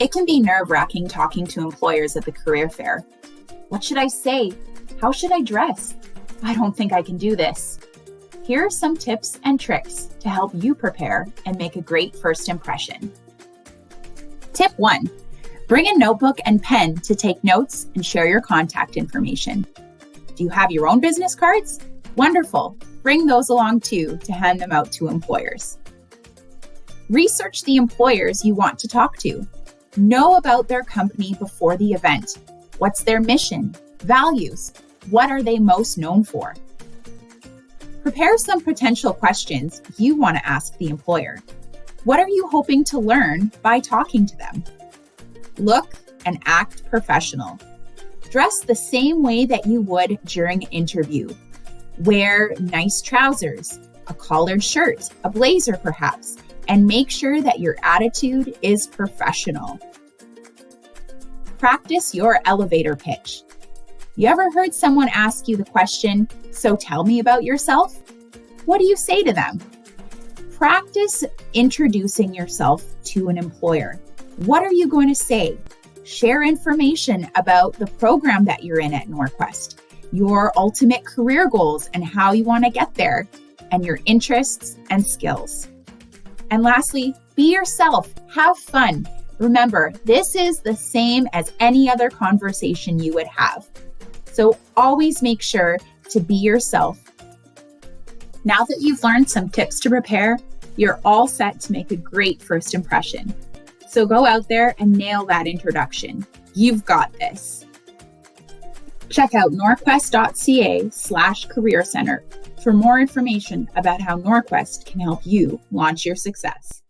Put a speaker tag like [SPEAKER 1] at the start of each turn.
[SPEAKER 1] It can be nerve-wracking talking to employers at the career fair. What should I say? How should I dress? I don't think I can do this. Here are some tips and tricks to help you prepare and make a great first impression. Tip 1. Bring a notebook and pen to take notes and share your contact information. Do you have your own business cards? Wonderful. Bring those along too to hand them out to employers. Research the employers you want to talk to. Know about their company before the event. What's their mission? Values? What are they most known for? Prepare some potential questions you want to ask the employer. What are you hoping to learn by talking to them? Look and act professional. Dress the same way that you would during an interview. Wear nice trousers, a collared shirt, a blazer perhaps, and make sure that your attitude is professional. Practice your elevator pitch. You ever heard someone ask you the question, "So tell me about yourself?" What do you say to them? Practice introducing yourself to an employer. What are you going to say? Share information about the program that you're in at Norquest, your ultimate career goals and how you want to get there, and your interests and skills. And lastly, be yourself. Have fun. Remember, this is the same as any other conversation you would have. So always make sure to be yourself. Now that you've learned some tips to prepare, you're all set to make a great first impression. So go out there and nail that introduction. You've got this. Check out norquest.ca/career center for more information about how Norquest can help you launch your success.